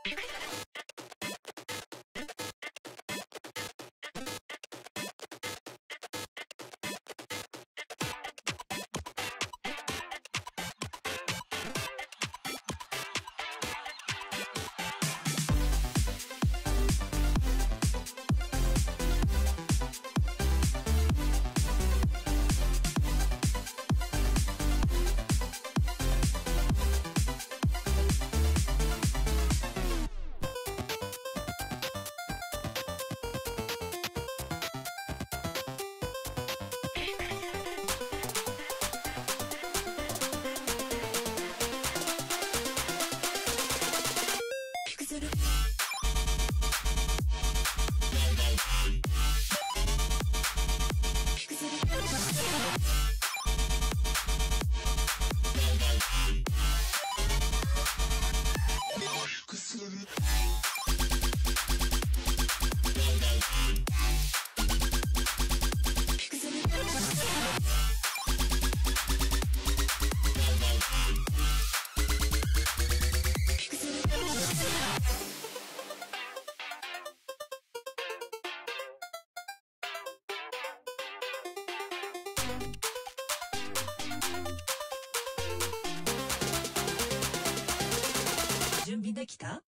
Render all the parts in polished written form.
準備できた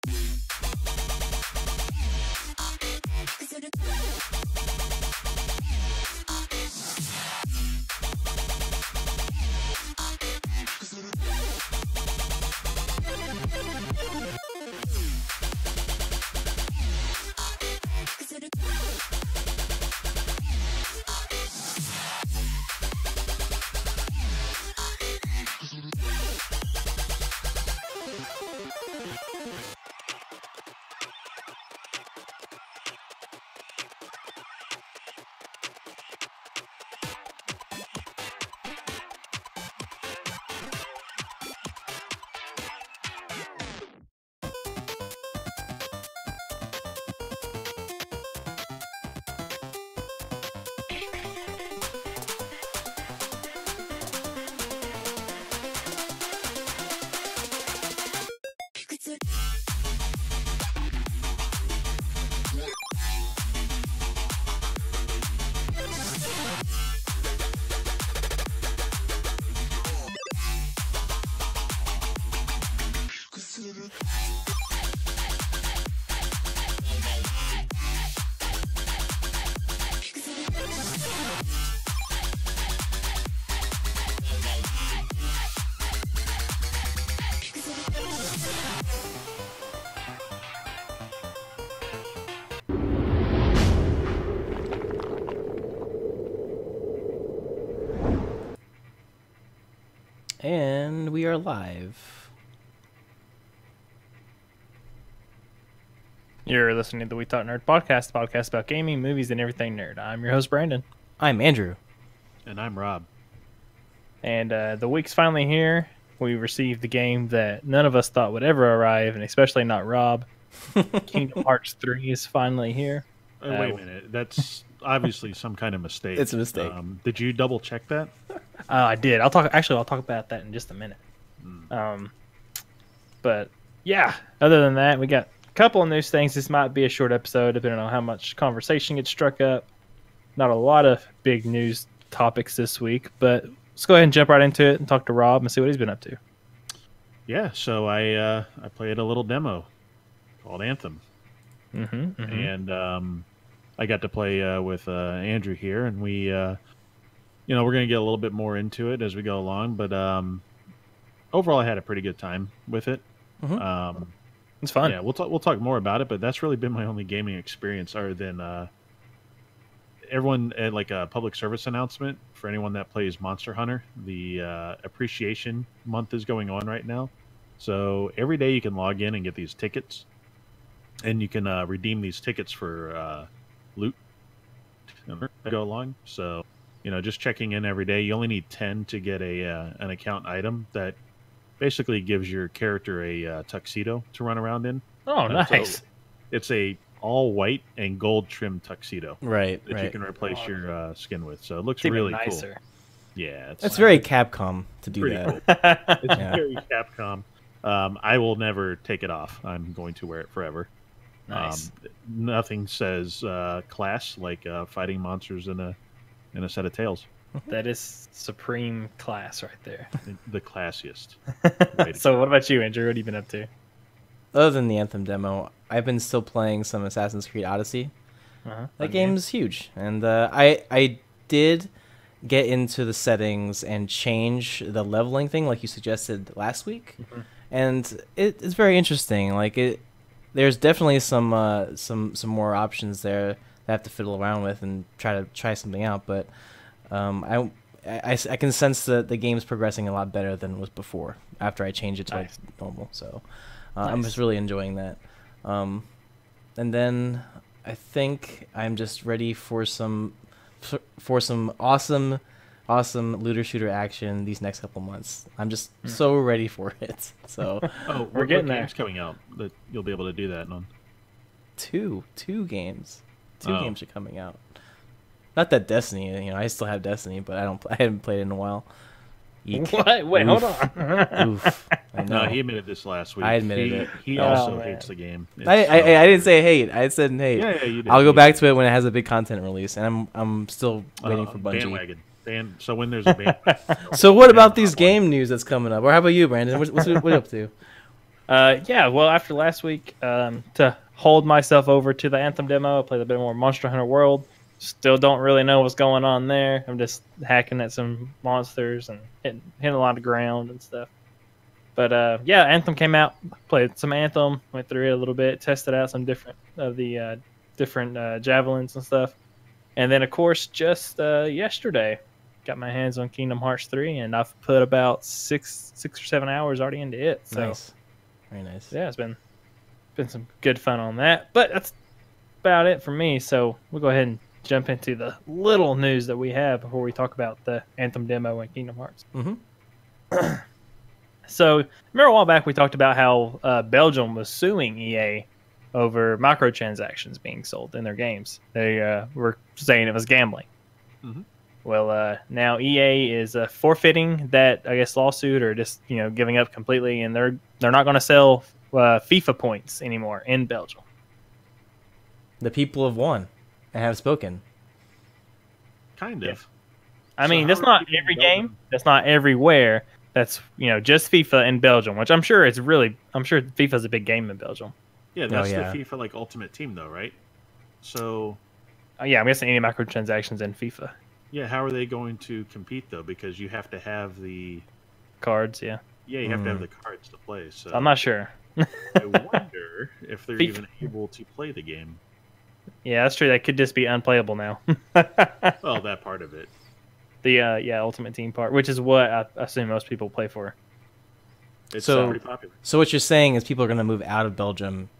？And we are live. You're listening to the We Talk Nerd podcast, the podcast about gaming, movies, and everything nerd. I'm your host, Brandon. I'm Andrew. And I'm Rob. And the week's finally here. We received the game that none of us thought would ever arrive, and especially not Rob. Kingdom Hearts 3 is finally here. Wait a minute. That's obviously some kind of mistake. It's a mistake. Did you double check that? I did. I'll talk about that in just a minute. But yeah, other than that, we got a couple of news things. This might be a short episode, depending on how much conversation gets struck up. Not a lot of big news topics this week, but let's go ahead and jump right into it and talk to Rob and see what he's been up to. Yeah, so I played a little demo called Anthem, and I got to play with Andrew here, and we, we're going to get a little bit more into it as we go along, but overall, I had a pretty good time with it. It's fun. Yeah, we'll talk more about it, but that's really been my only gaming experience, other than everyone at like a public service announcement for anyone that plays Monster Hunter. The appreciation month is going on right now, so every day you can log in and get these tickets, and you can redeem these tickets for loot to go along. So just checking in every day. You only need 10 to get an account item that basically gives your character a tuxedo to run around in. Oh, nice. So it's a all white and gold trimmed tuxedo. Right. That you can replace your skin with. So it looks It's really even nicer. cool. Yeah. It's very Capcom to do pretty that. cool. It's very Capcom. I will never take it off. I'm going to wear it forever. Nice. Nothing says class like fighting monsters in a set of tails. That is supreme class right there. The classiest. So what about you, Andrew? What have you been up to? Other than the Anthem demo, I've been still playing some Assassin's Creed Odyssey. That game's huge, and I did get into the settings and change the leveling thing like you suggested last week, and it's very interesting. Like there's definitely some more options there that I have to fiddle around with and try something out. But I can sense that the game's progressing a lot better than it was before after I changed it to like normal. So I'm just really enjoying that. And then I think I'm just ready for some awesome looter shooter action these next couple months. I'm just so ready for it. So we're getting there. Games coming out that you'll be able to do that on? Two games. Two games are coming out. Not that Destiny, I still have Destiny, but I haven't played it in a while. Eek. What? Wait, Oof. hold on. Oof. I know. No, he admitted this last week. I admitted it. He Oh, also man. hates the game. I didn't say hate. I said hate. Yeah, you did. I'll go back to it when it has a big content release, and I'm still waiting for Bungie. Bandwagon. So when there's a band. So what about these game news that's coming up? Or how about you, Brandon? What you up to? Yeah, well, after last week, to hold myself over to the Anthem demo, I played a bit more Monster Hunter World. Still don't really know what's going on there. I'm just hacking at some monsters and hitting a lot of ground and stuff. But yeah, Anthem came out. Played some Anthem. Went through it a little bit. Tested out some different of the different javelins and stuff. And then, of course, just yesterday, got my hands on Kingdom Hearts 3, and I've put about six or 7 hours already into it. So, Nice. Very nice. yeah, it's been some good fun on that. But that's about it for me. So we'll go ahead and jump into the little news that we have before we talk about the Anthem demo and Kingdom Hearts. So remember a while back we talked about how Belgium was suing EA over microtransactions being sold in their games. They were saying it was gambling. Well, now EA is forfeiting that, I guess, lawsuit, or just giving up completely, and they're not going to sell FIFA points anymore in Belgium. The people have won and have spoken. Kind of. I mean, that's not every game. That's not everywhere. That's just FIFA in Belgium, which I'm sure FIFA's a big game in Belgium. Yeah, that's the FIFA like Ultimate Team though, right? So yeah, I'm guessing any microtransactions in FIFA. Yeah, how are they going to compete though? Because you have to have the cards. Yeah, you have to have the cards to play. So I'm not sure. I wonder if they're even able to play the game. Yeah, that's true. That could just be unplayable now. Well, that part of it. The Ultimate Team part, which is what I assume most people play for. It's pretty popular. So what you're saying is people are going to move out of Belgium,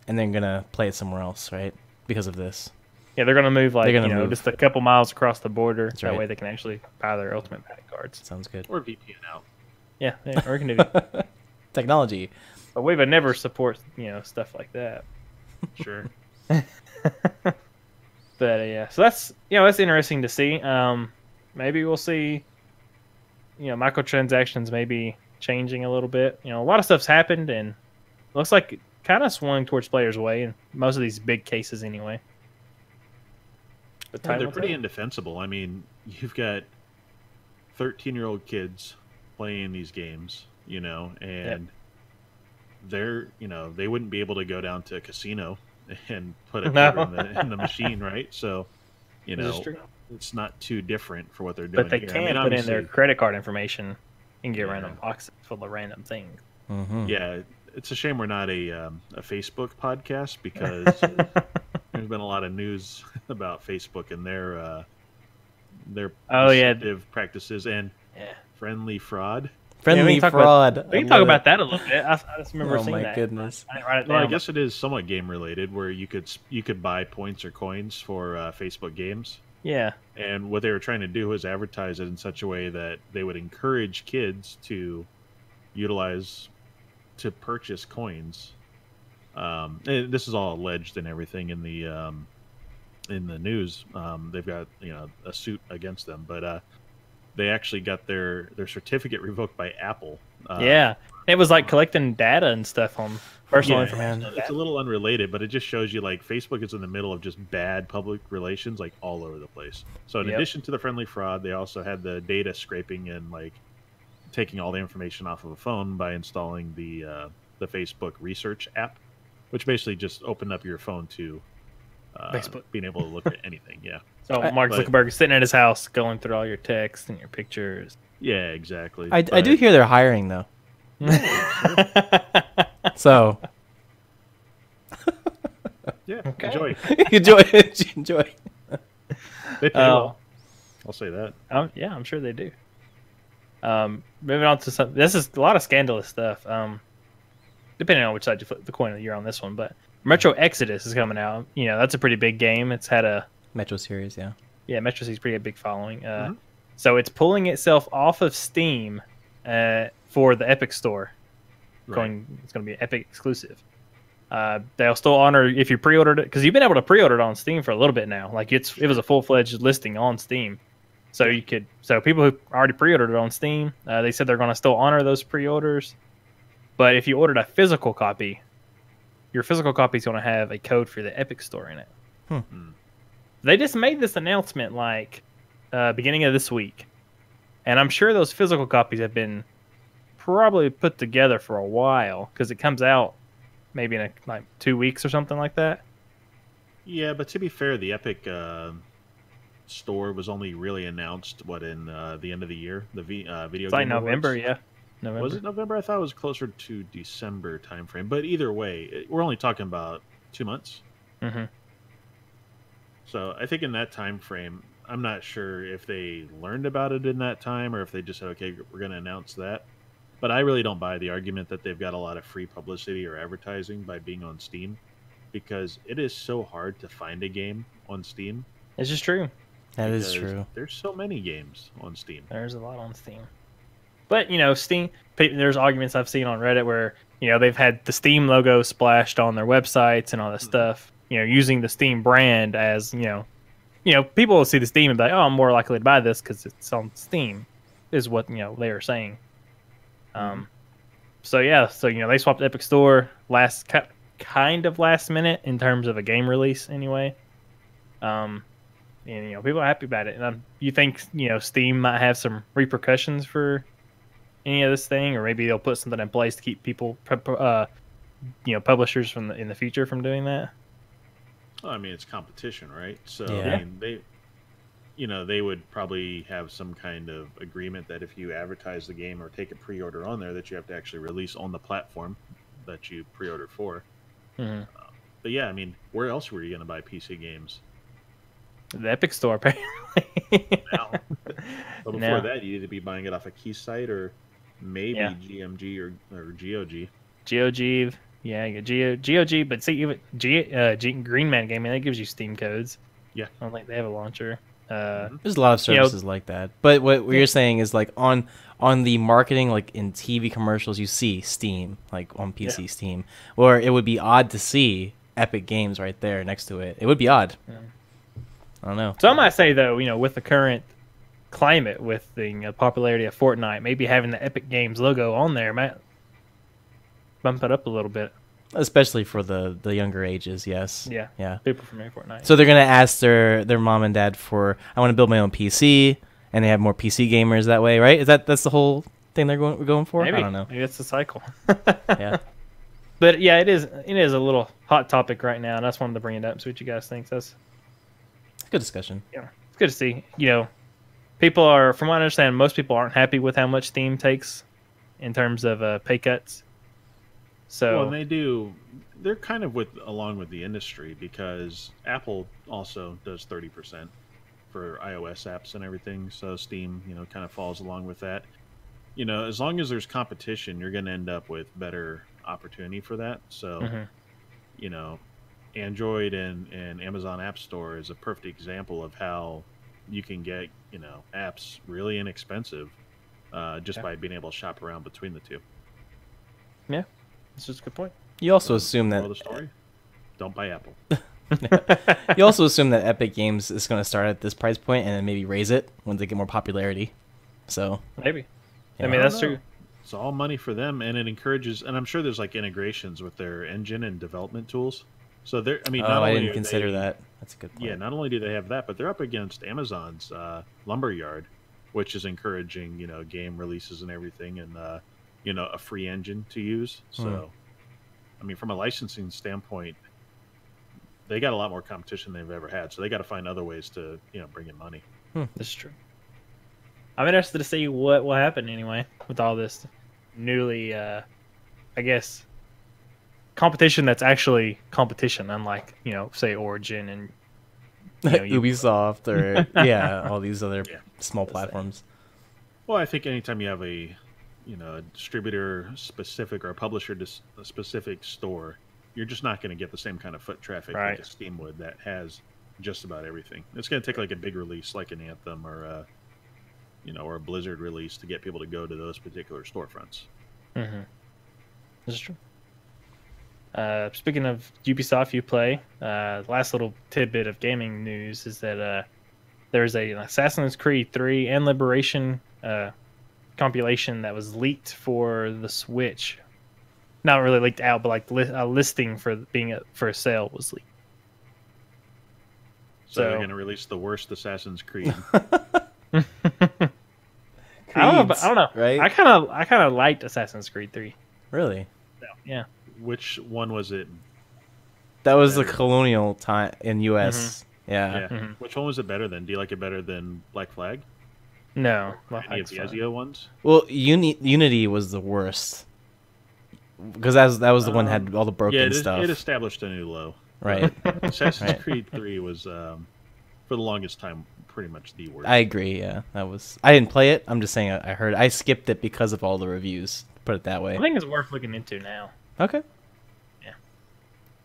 and then going to play it somewhere else, right? Because of this. Yeah, they're going to move move. just a couple miles across the border. That's that right. way they can actually buy their Ultimate Pack cards. Sounds good. Or VPN out. Yeah, or can do. Technology. But we would never support stuff like that. Sure. But yeah, so that's that's interesting to see. Maybe we'll see microtransactions maybe changing a little bit. A lot of stuff's happened, and looks like it kind of swung towards players' way in most of these big cases anyway. But they're pretty indefensible. I mean, you've got 13-year-old kids playing these games, and they're they wouldn't be able to go down to a casino and put a quarter in the machine, right? So it's not too different for what they're doing. But they can put in their credit card information and get random boxes full of random things. Yeah, it's a shame we're not a Facebook podcast, because there's been a lot of news about Facebook and their deceptive practices and friendly fraud. Friendly fraud. We can talk about that a little bit. I just remember seeing that. Oh my goodness. I didn't write it down. Well, I guess it is somewhat game related, where you could buy points or coins for Facebook games. Yeah. And what they were trying to do was advertise it in such a way that they would encourage kids to purchase coins. And this is all alleged and everything in the news. They've got a suit against them, but they actually got their certificate revoked by Apple. Yeah, It was like collecting data and stuff on personal Yeah, information. it's a little unrelated, but it just shows you like Facebook is in the middle of just bad public relations, like all over the place. So in addition to the friendly fraud, they also had the data scraping and like taking all the information off of a phone by installing the Facebook Research app, which basically just opened up your phone to Facebook, being able to look at anything. Yeah. So Mark Zuckerberg is sitting at his house going through all your texts and your pictures. Yeah, exactly. I do hear they're hiring though. So yeah, Okay. enjoy. enjoy. They pay well. I'll say that. Yeah, I'm sure they do. Moving on to some. This is a lot of scandalous stuff. Depending on which side you flip the coin you're on this one, but Metro Exodus is coming out. You know, that's a pretty big game. It's had a Metro series, yeah. Yeah, Metro City's pretty big following. So it's pulling itself off of Steam for the Epic Store. It's going to be an Epic exclusive. They'll still honor if you pre-ordered it, because you've been able to pre-order it on Steam for a little bit now. Like it was a full-fledged listing on Steam, so you could. So people who already pre-ordered it on Steam, they said they're going to still honor those pre-orders. But if you ordered a physical copy, your physical copy is going to have a code for the Epic Store in it. They just made this announcement like beginning of this week, and I'm sure those physical copies have been probably put together for a while because it comes out maybe in like 2 weeks or something like that. Yeah, but to be fair, the Epic store was only really announced in the end of the year. The video It's like game November, awards. yeah. November. Was it November? I thought it was closer to December timeframe. But either way, we're only talking about 2 months. Mm-hmm. So I think in that time frame, I'm not sure if they learned about it in that time or if they just said, okay, we're going to announce that. But I really don't buy the argument that they've got a lot of free publicity or advertising by being on Steam, because it is so hard to find a game on Steam. It's just true. That is true. There's so many games on Steam. There's a lot on Steam. But, you know, Steam, there's arguments I've seen on Reddit where, you know, they've had the Steam logo splashed on their websites and all this stuff, you know, using the Steam brand as, you know, people will see the Steam and be like, oh, I'm more likely to buy this because it's on Steam, is what, you know, they are saying. So, yeah, so, you know, they swapped Epic Store kind of last minute in terms of a game release anyway. And, you know, people are happy about it. And you think, you know, Steam might have some repercussions for any of this thing, or maybe they'll put something in place to keep people, you know, publishers in the future from doing that? Well, I mean, it's competition, right? So, Yeah. I mean, they would probably have some kind of agreement that if you advertise the game or take a pre-order on there, that you have to actually release on the platform that you pre-ordered for. Mm-hmm. But yeah, I mean, where else were you going to buy PC games? The Epic Store, apparently. Now. But before that, you need to be buying it off a key site or maybe GMG or GOG. GOG, yeah, you got GOG, but see, even Green Man Gaming, that gives you Steam codes. Yeah. I don't think they have a launcher. There's a lot of services like that. But what you're saying is like on the marketing, like in TV commercials, you see Steam, like on PC Steam, or it would be odd to see Epic Games right there next to it. It would be odd. Yeah. I don't know. Some might say, though, you know, with the current climate, with the popularity of Fortnite, maybe having the Epic Games logo on there might bump it up a little bit. Especially for the younger ages, yes. Yeah. People familiar with Fortnite. So they're gonna ask their mom and dad for, I want to build my own PC, and they have more PC gamers that way, right? That's the whole thing they're going for? Maybe. I don't know. Maybe it's the cycle. Yeah. But yeah, it is a little hot topic right now, and I just wanted to bring it up and see what you guys think. That's Good discussion. yeah, it's good to see. You know, people are, from what I understand, most people aren't happy with how much Steam takes in terms of pay cuts. So Well, they do. They're kind of along with the industry, because Apple also does 30% for iOS apps and everything. So Steam, you know, kind of falls along with that. You know, as long as there's competition, you're going to end up with better opportunity for that. So, you know, Android and Amazon App Store is a perfect example of how you can get, you know, apps really inexpensive just by being able to shop around between the two. yeah, that's just a good point. You also assume Moral that of the story? Don't buy Apple. you also assume that Epic Games is going to start at this price point and then maybe raise it when they get more popularity. So Maybe. Yeah. I mean, I that's don't true. know. It's all money for them, and it encourages. And I'm sure there's like integrations with their engine and development tools. So they're. I mean, not I only didn't are consider they, that. That's a good point. Yeah, not only do they have that, but they're up against Amazon's Lumberyard, which is encouraging game releases and everything, and a free engine to use. So, I mean, from a licensing standpoint, they got a lot more competition than they've ever had. So they got to find other ways to bring in money. That's true. I'm interested to see what will happen anyway with all this newly, I guess, competition that's actually competition, unlike say Origin and Ubisoft or all these other small platforms. Well, I think anytime you have a distributor specific or a publisher specific store, you're just not going to get the same kind of foot traffic like a Steam would that has just about everything. It's going to take like a big release like an Anthem or a Blizzard release to get people to go to those particular storefronts. That's true. Speaking of Ubisoft Uplay, last little tidbit of gaming news is that there's an Assassin's Creed 3 and Liberation compilation that was leaked for the Switch. Not really leaked out, but like a listing for for a sale was leaked. So they're going to release the worst Assassin's Creed. I don't know. Right? I kind of liked Assassin's Creed 3. Really? Yeah. Which one was it? That was the colonial time in U.S. Yeah. Which one was it better than? Do you like it better than Black Flag? No. Any of the Ezio ones? Well, Unity was the worst because that was the one that had all the broken stuff. It established a new low. Right. Assassin's Creed 3 was for the longest time pretty much the worst. I agree. Yeah, I didn't play it. I'm just saying I heard. I skipped it because of all the reviews. Put it that way. I think it's worth looking into now. Okay. Yeah.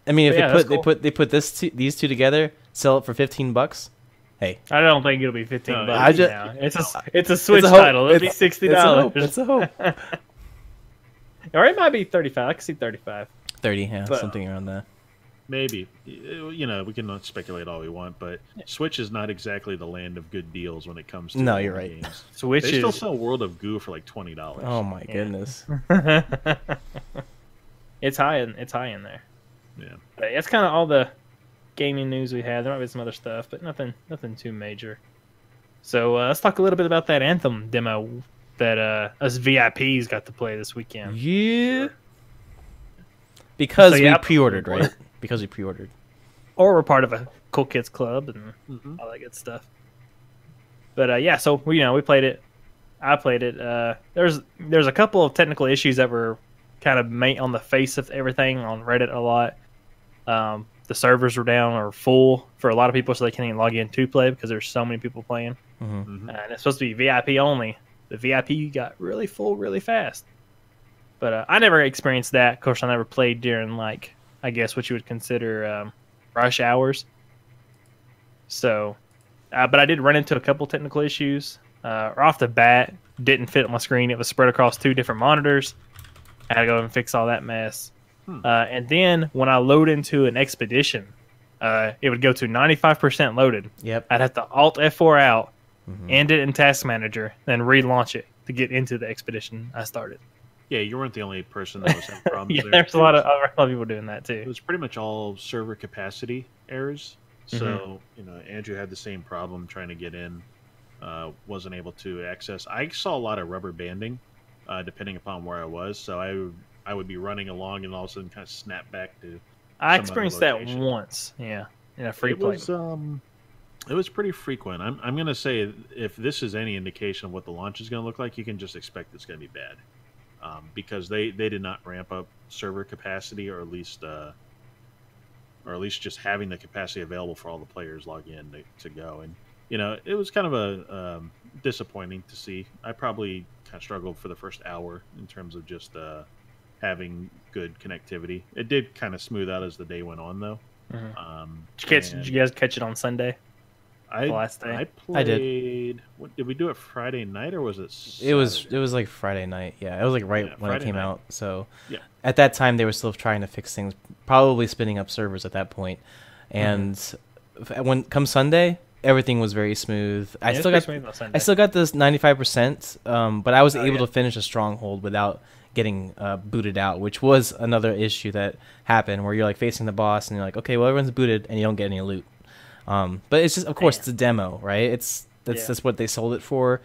I mean, if they put these two together, sell it for $15. Hey, I don't think it'll be $15 now. It's a Switch it's a hope. title. It'll be $60. It's a hope. Or it might be 35. I can see 35. 30, yeah, But- something around that. Maybe. We can speculate all we want, but Switch is not exactly the land of good deals when it comes to No, you're right. games. Switch They is still sell World of Goo for like $20. Oh my goodness. it's high in there. Yeah. But that's kind of all the gaming news we had. There might be some other stuff, but nothing too major. So let's talk a little bit about that Anthem demo that us VIPs got to play this weekend. Yeah. Because So, we yeah. pre-ordered, right? Because we pre-ordered. Or we're part of a Cool Kids Club and all that good stuff. But yeah, so we played it. I played it. There's a couple of technical issues that were kind of on the face of everything on Reddit a lot. The servers were down or full for a lot of people, so they can't even log in to play because there's so many people playing. And it's supposed to be VIP only. The VIP got really full really fast. But I never experienced that. Of course, I never played during, like, I guess what you would consider rush hours. So, but I did run into a couple technical issues. Off the bat, didn't fit on my screen. It was spread across 2 different monitors. I had to go and fix all that mess. And then when I load into an expedition, it would go to 95% loaded. Yep. I'd have to Alt F4 out, end it in Task Manager, then relaunch it to get into the expedition I started. Yeah, you weren't the only person that was having problems Yeah, there. there's a lot of people doing that It too. was pretty much all server capacity errors. So, Andrew had the same problem trying to get in, wasn't able to access. I saw a lot of rubber banding, depending upon where I was. So I would be running along and all of a sudden kind of snap back to. I some experienced other that location. once. Yeah, in a free play. It was pretty frequent. I'm going to say if this is any indication of what the launch is going to look like, you can just expect it's going to be bad. Because they did not ramp up server capacity, or at least just having the capacity available for all the players log in to go. And it was kind of a disappointing to see. I probably kind of struggled for the first hour in terms of just having good connectivity. It did kind of smooth out as the day went on, though. Did you guys catch it on Sunday? The last day? I played. I did. Did we do it Friday night or was it Saturday? It was like Friday night. Yeah, it was like right when Friday it came night. out. So Yeah. at that time they were still trying to fix things, probably spinning up servers at that point. And when come Sunday, everything was very smooth. I Yeah, still it's got pretty smooth on Sunday. I still got this 95%, but I was Oh, able yeah. to finish a stronghold without getting booted out, which was another issue that happened where you're like facing the boss and you're like, okay, well everyone's booted and you don't get any loot. But it's just, of course, it's a demo, right? That's what they sold it for.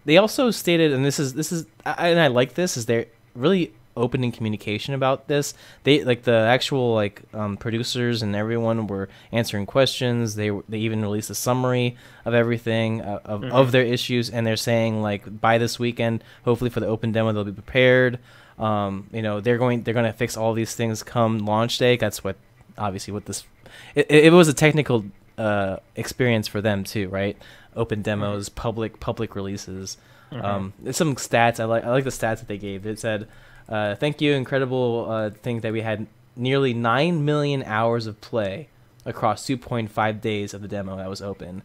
They also stated, and this is, and I like this, is they're really open in communication about this. They like the actual producers and everyone were answering questions. They even released a summary of everything of their issues, and they're saying like by this weekend, hopefully for the open demo, they'll be prepared. They're going to fix all these things come launch day. That's what obviously what this it was a technical experience for them too, right? Open demos, public releases. Some stats I like the stats that they gave. It said, thank you, incredible thing that we had nearly 9 million hours of play across 2.5 days of the demo that was open.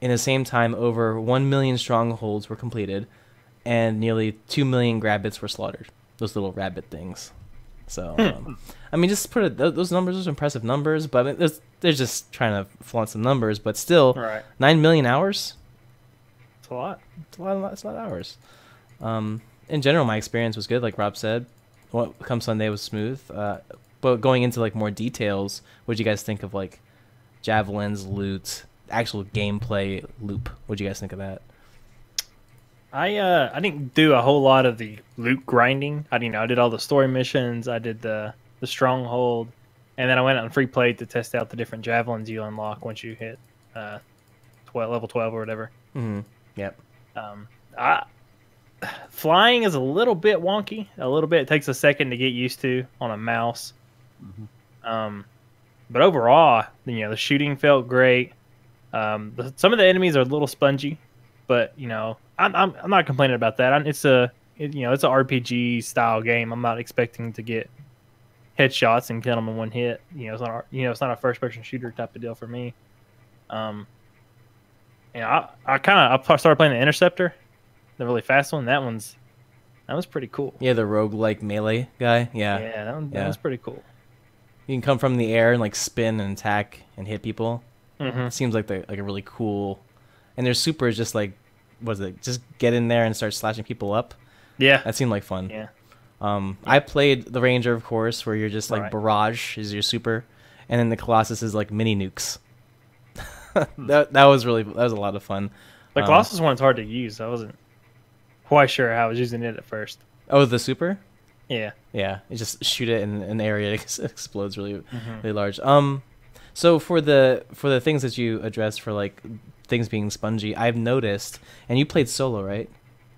In the same time, over 1 million strongholds were completed, and nearly 2 million grabbits were slaughtered. Those little rabbit things. So, I mean, just put it. Those numbers, those are impressive numbers, but I mean, they're just trying to flaunt some numbers. But still, Right. 9 million hours. It's a lot. It's a lot. It's a lot of hours. In general, my experience was good. Like Rob said, what come Sunday was smooth. But going into like more details, what do you guys think of like javelins, loot, actual gameplay loop? What do you guys think of that? I didn't do a whole lot of the loot grinding. I did all the story missions. I did the stronghold, and then I went on free play to test out the different javelins you unlock once you hit level 12 or whatever. Mm-hmm. Yep. Flying is a little bit wonky. A little bit. It takes a second to get used to on a mouse. But overall, the shooting felt great. Some of the enemies are a little spongy, but I'm not complaining about that. It's a RPG style game. I'm not expecting to get headshots and kill them in one hit. It's not a first person shooter type of deal for me. I started playing the Interceptor, the really fast one. That was pretty cool. Yeah, the roguelike melee guy. Yeah. Yeah, that was pretty cool. You can come from the air and like spin and attack and hit people. Mm-hmm. It seems like a really cool. And their super is just like, what is it? Just get in there and start slashing people up. Yeah, That seemed like fun. yeah. I played the Ranger, of course, where you're just like Right. barrage is your super, and then the Colossus is like mini nukes. that was a lot of fun. The Colossus one's hard to use. I wasn't quite sure how I was using it at first. Oh, the super. Yeah. Yeah, you just shoot it in an area, it explodes really large. So for the things that you addressed for like things being spongy, I've noticed, and you played solo, right?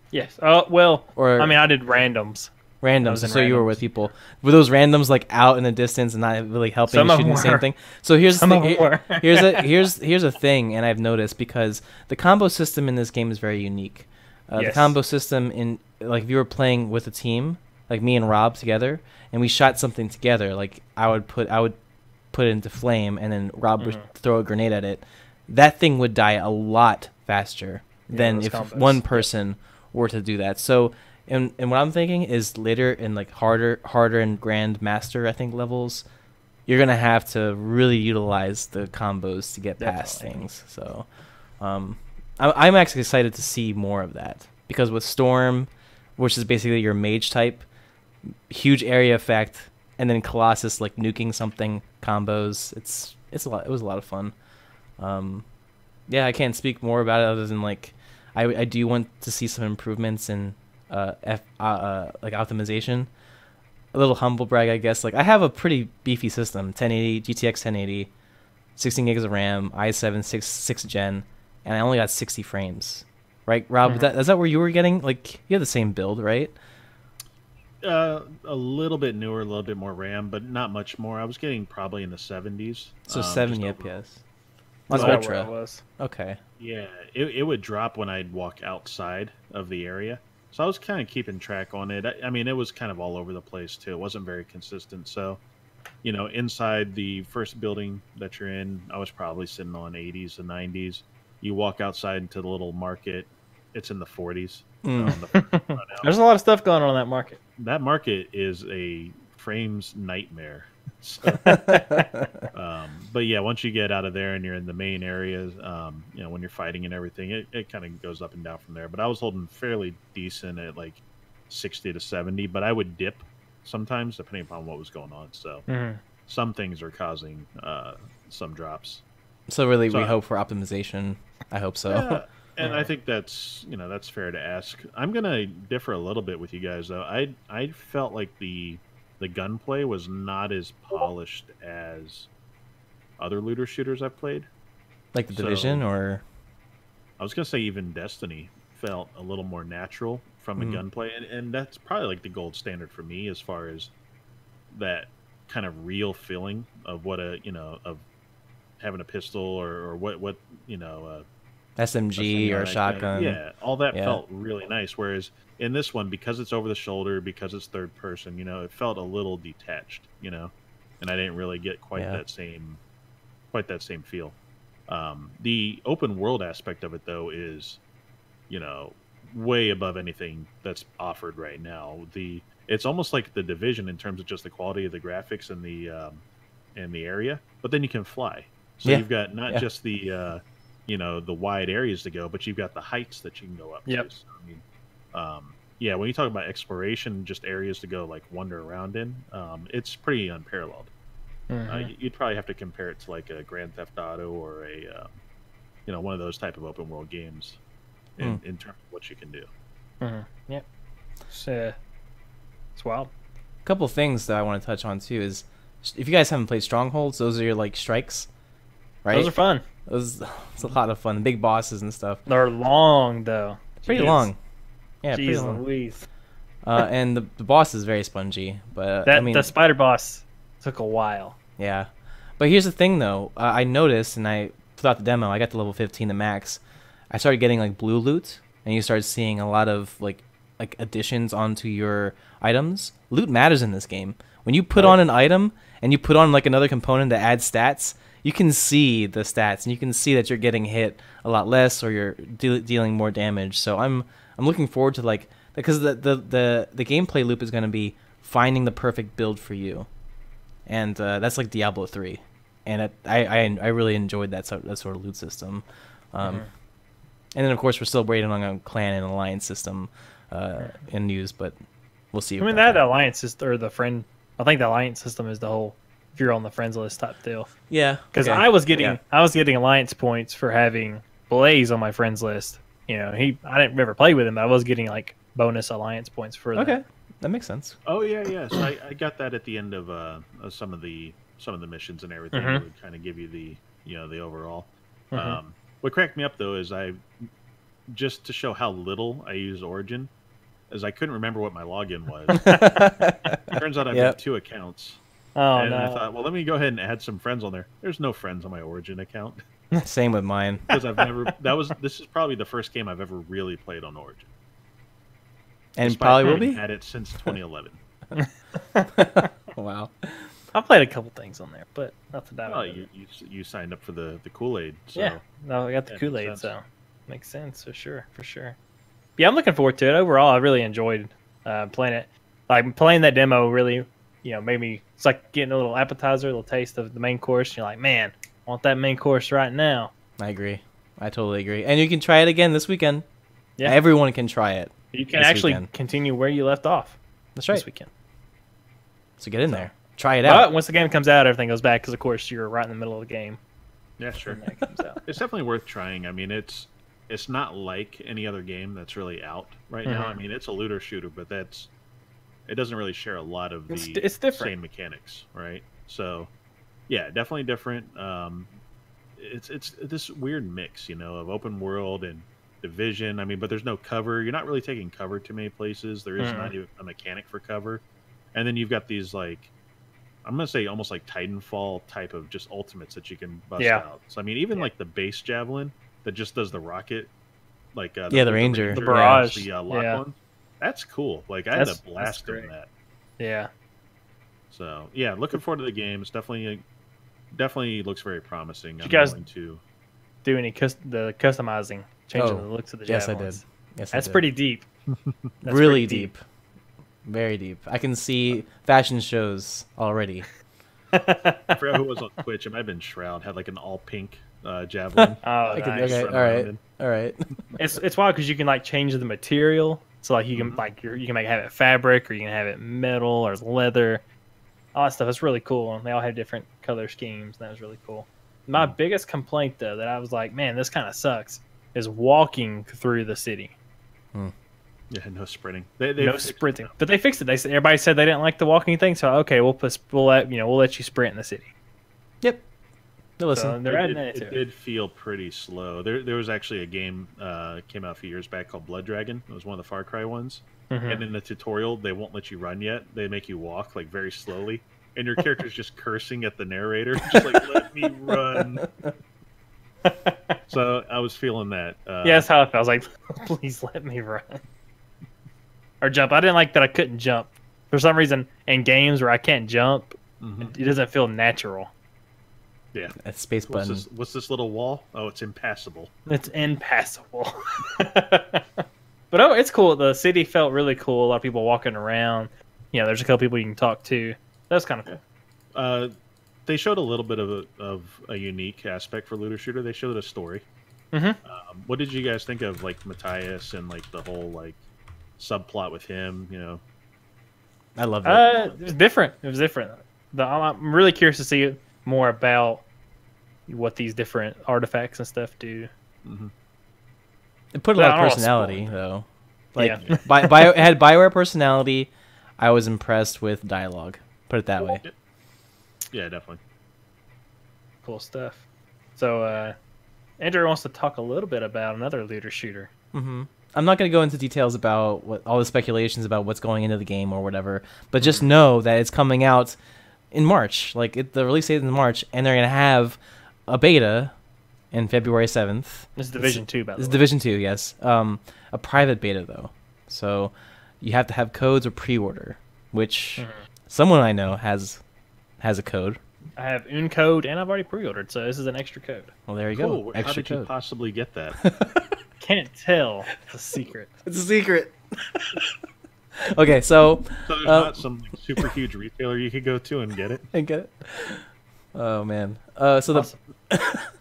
Yes. Well, Or I did randoms. I randoms. was in So you were randoms. with people. Were those randoms like out in the distance and not really helping Some you of shooting the them same were. thing? So here's the Some of thing. them were. Here's a thing, and I've noticed because the combo system in this game is very unique. The Yes. combo system in like if you were playing with a team, like me and Rob together, and we shot something together, like I would put it into flame, and then Rob would throw a grenade at it. That thing would die a lot faster than those if combos. one person were to do that. So, and what I'm thinking is later in like harder and grandmaster, I think levels, you're gonna have to really utilize the combos to get past Definitely. things. So, I'm actually excited to see more of that because with Storm, which is basically your mage type, huge area effect, and then Colossus like nuking something combos. It's a lot. It was a lot of fun. Yeah, I can't speak more about it other than like I do want to see some improvements in like optimization. A little humble brag, I guess. Like I have a pretty beefy system: 1080 GTX 1080, 16 gigs of RAM, i7 6th gen, and I only got 60 frames. Right, Rob? Is that where you were getting? Like you have the same build, right? A little bit newer, a little bit more RAM, but not much more. I was getting probably in the 70s. So 70 just FPS. overall. On Is that where Ultra. I was? Okay. Yeah, it would drop when I'd walk outside of the area. So I was kind of keeping track on it. I mean, it was kind of all over the place, too. It wasn't very consistent. So, inside the first building that you're in, I was probably sitting on 80s and 90s. You walk outside into the little market, it's in the 40s. There's a lot of stuff going on in that market. That market is a frames nightmare. So, But yeah, once you get out of there and you're in the main areas, when you're fighting and everything, it kind of goes up and down from there. But I was holding fairly decent at like 60 to 70, but I would dip sometimes depending upon what was going on. So some things are causing some drops. So really, we hope for optimization. I hope so. Yeah, and I think that's fair to ask. I'm gonna differ a little bit with you guys though. I felt like the gunplay was not as polished as other looter shooters I've played. Like the Division, or I was gonna say even Destiny felt a little more natural from the gunplay, and that's probably like the gold standard for me as far as that kind of real feeling of what of having a pistol or what SMG or a shotgun. Yeah, all that felt really nice. Whereas in this one, because it's over the shoulder, because it's third person, it felt a little detached, and I didn't really get quite that same feel. The open world aspect of it, though, is way above anything that's offered right now. It's almost like the Division in terms of just the quality of the graphics and the area, but then you can fly. So you've got not just the the wide areas to go, but you've got the heights that you can go up to. So, I mean, when you talk about exploration, just areas to go like wander around in, it's pretty unparalleled. You'd probably have to compare it to like a Grand Theft Auto or a one of those type of open world games in terms of what you can do. Yep. It's wild. A couple things that I want to touch on too is, if you guys haven't played Strongholds, those are your like strikes, right? Those are fun. It's a lot of fun. Big bosses and stuff. They're long though. Pretty long. Yeah, Jeez pretty long. Louise. And the boss is very spongy, but the spider boss took a while. Yeah, but here's the thing though. I noticed, and throughout the demo, I got to level 15, the max. I started getting like blue loot, and you start seeing a lot of like additions onto your items. Loot matters in this game. When you put on an item and you put on like another component that adds stats, you can see the stats, and you can see that you're getting hit a lot less, or you're dealing more damage. So I'm looking forward to because the gameplay loop is going to be finding the perfect build for you, and that's like Diablo 3, and I really enjoyed that sort of loot system. And then of course we're still waiting on a clan and alliance system in news, but we'll see. I mean that alliance system or the friend. I think the alliance system is the whole. If you're on the friends list type deal. Yeah. Because I was getting alliance points for having Blaze on my friends list. I didn't ever play with him, but I was getting like bonus alliance points for that. Okay. That makes sense. Oh yeah. So I got that at the end of some of the missions and everything. It would kind of give you the overall. What cracked me up though is just to show how little I use Origin, as I couldn't remember what my login was. Turns out I've got 2 accounts. Oh, and no. I thought, well, let me go ahead and add some friends on there. There's no friends on my Origin account. Same with mine. Because this is probably the first game I've ever really played on Origin. And Despite probably will be? had it since 2011. Wow. I played a couple things on there, but nothing that. Well, you signed up for the Kool-Aid. So. Yeah, no, I got the Kool-Aid, so makes sense for sure. Yeah, I'm looking forward to it. Overall, I really enjoyed playing it. Like playing that demo really, made me. It's like getting a little appetizer, a little taste of the main course. You're like, man, I want that main course right now. I agree. I totally agree. And you can try it again this weekend. Yeah, everyone can try it. You can actually continue where you left off. That's right. This weekend. So get in there. Try it out. But once the game comes out, everything goes back because, of course, you're right in the middle of the game. Yeah, sure. When that comes out. It's definitely worth trying. I mean, it's not like any other game that's really out right now. I mean, it's a looter shooter, but it doesn't really share a lot of the it's different. same mechanics, right? So, yeah, definitely different. It's this weird mix, of open world and Division. I mean, but there's no cover. You're not really taking cover too many places. There is not even a mechanic for cover. And then you've got these, like, I'm going to say almost like Titanfall type of just ultimates that you can bust out. So, I mean, even like the base javelin that just does the rocket, like the Ranger. The barrage. The lock one. That's cool. Like, I had a blast doing that. Yeah. So, yeah, looking forward to the game. It's definitely looks very promising. Did you guys going to do any the customizing, changing the looks of the javelins? Yes, I did. Yes, That's I did. pretty deep. That's really deep. Very deep. I can see fashion shows already. I forgot who was on Twitch. It might have been Shroud. Had like an all pink javelin. Oh, nice. Okay, all right. It's wild because you can like change the material. So like you can you can have it fabric or you can have it metal or leather. All that stuff. It's really cool. And they all have different color schemes. And that was really cool. My biggest complaint though that I was like, man, this kind of sucks, is walking through the city. Yeah, no sprinting. No sprinting, but they fixed it. Everybody said they didn't like the walking thing, so okay, we'll let you sprint in the city. Yep. Listen, so they're adding that to it. It did feel pretty slow. There was actually a game came out a few years back called Blood Dragon. It was one of the Far Cry ones, and in the tutorial they won't let you run yet. They make you walk like very slowly, and your character's just cursing at the narrator, just like let me run. So I was feeling that. Yeah, that's how I felt. I was like, please let me run. Or jump. I didn't like that I couldn't jump. For some reason, in games where I can't jump, it doesn't feel natural. Yeah. That space button. What's this little wall? Oh, it's impassable. It's impassable. But it's cool. The city felt really cool. A lot of people walking around. There's a couple people you can talk to. That's kind of cool. They showed a little bit of a unique aspect for Looter Shooter. They showed a story. What did you guys think of like Matthias and like the whole like subplot with him? I love it. It was different. I'm really curious to see more about what these different artifacts and stuff do. It put a lot of personality, though. Like, it had Bioware personality. I was impressed with dialogue. Put it that way. Yeah, definitely. Cool stuff. So, Andrew wants to talk a little bit about another looter shooter. I'm not going to go into details about all the speculations about what's going into the game or whatever, but just know that it's coming out in March. The release date is in March, and they're going to have a beta in February 7th. This is Division 2, by the way. This is Division 2, yes. A private beta, though. So you have to have codes or pre-order, which someone I know has a code. I have un code, and I've already pre-ordered, so this is an extra code. Well, there you go. go. How Extra did code. you possibly get that? Can't tell. It's a secret. It's a secret. Okay, so there's not some super huge retailer you could go to and get it? Oh, man. So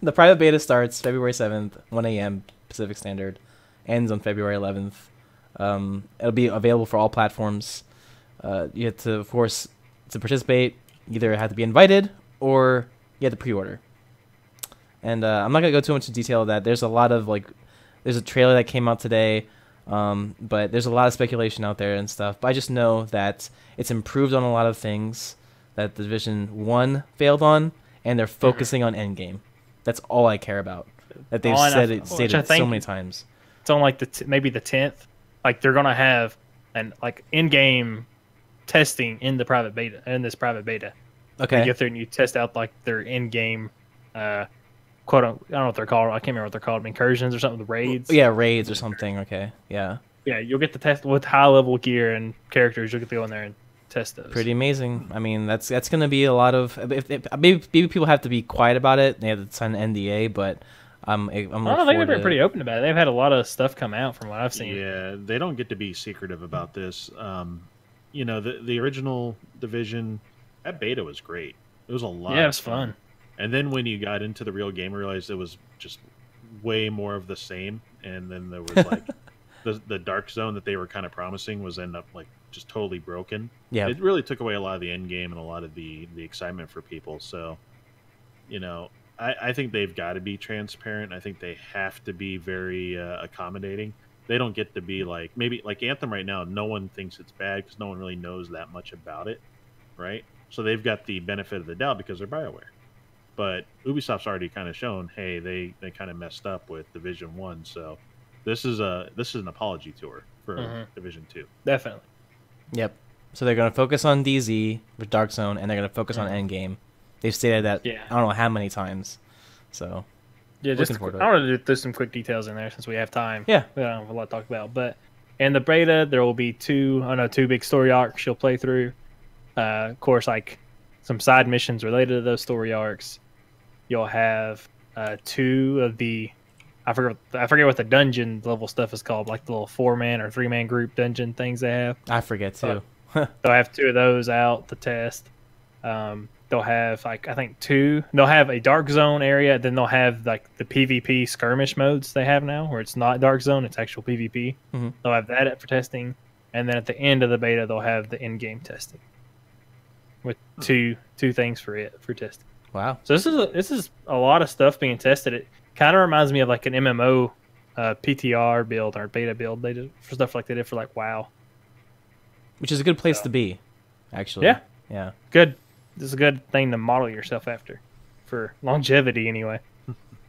the private beta starts February 7th, 1 a.m. Pacific Standard, ends on February 11th. It'll be available for all platforms. You have to, of course, to participate, either have to be invited or you have to pre-order. And I'm not going to go too much into detail of that. There's a lot of, there's a trailer that came out today, but there's a lot of speculation out there and stuff. But I just know that it's improved on a lot of things that the Division 1 failed on, and they're focusing on endgame. That's all I care about. That they've stated so many times. It's on maybe the 10th. They're gonna have an in-game testing in the private beta. Okay. You get there and you test out their in-game quote. I don't know what they're called. I can't remember what they're called. Incursions or something. The raids. Yeah, raids or something. Okay. Yeah. Yeah, you'll get to test with high-level gear and characters. You'll get to go in there and test those. Pretty amazing. I mean, that's going to be a lot of. Maybe people have to be quiet about it. They have to sign an NDA, but I don't think they've been pretty open about it. They've had a lot of stuff come out from what I've seen. Yeah, they don't get to be secretive about this. The original Division, that beta was great. It was a lot. Yeah, it was fun. And then when you got into the real game, I realized it was just way more of the same. And then there was the dark zone that they were kind of promising was end up just totally broken. Yeah, it really took away a lot of the end game and a lot of the excitement for people. So, I think they've got to be transparent. I think they have to be very accommodating. They don't get to be maybe Anthem right now. No one thinks it's bad because no one really knows that much about it, right? So they've got the benefit of the doubt because they're BioWare. But Ubisoft's already kind of shown, hey, they kind of messed up with Division 1. So this is an apology tour for Division 2. Definitely. Yep. So they're going to focus on DZ with Dark Zone, and they're going to focus on Endgame. They've stated that I don't know how many times. So yeah, I want to do some quick details in there since we have time. Yeah, we don't have a lot to talk about. But in the beta, there will be two big story arcs you'll play through. Of course, some side missions related to those story arcs. You'll have two of the I forget what the dungeon level stuff is called, the little 4-man or 3-man group dungeon things they have. I forget too. So I have two of those out to test. They'll have like I think 2. They'll have a dark zone area. Then they'll have like the PvP skirmish modes they have now, where it's not dark zone, it's actual PvP. Mm-hmm. They'll have that up for testing, and then at the end of the beta, they'll have the in-game testing with two things for testing. Wow. So this is a lot of stuff being tested. It kind of reminds me of like an MMO PTR build or beta build they did for stuff like they did for like WoW. Which is a good place to be, actually. Yeah. Yeah. Good. This is a good thing to model yourself after, for longevity anyway.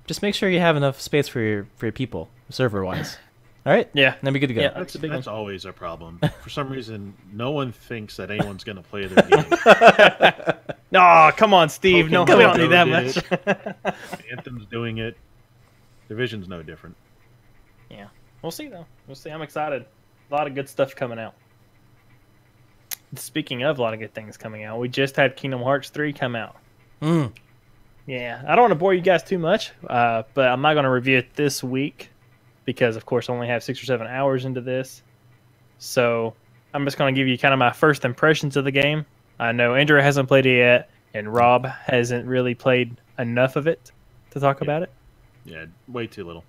Just make sure you have enough space for your people, server wise. All right. Yeah. Then we good to go. Yeah. That's always a problem. For some reason, no one thinks that anyone's going to play their game. Oh, come on, Steve. No, we don't need that Pokemon much. Anthem's doing it. Division's no different. Yeah. We'll see, though. We'll see. I'm excited. A lot of good stuff coming out. Speaking of a lot of good things coming out, we just had Kingdom Hearts 3 come out. Yeah. I don't want to bore you guys too much, but I'm not going to review it this week because, of course, I only have 6 or 7 hours into this. So I'm just going to give you kind of my first impressions of the game. I know Andrew hasn't played it yet, and Rob hasn't really played enough of it to talk about it. Yeah, way too little.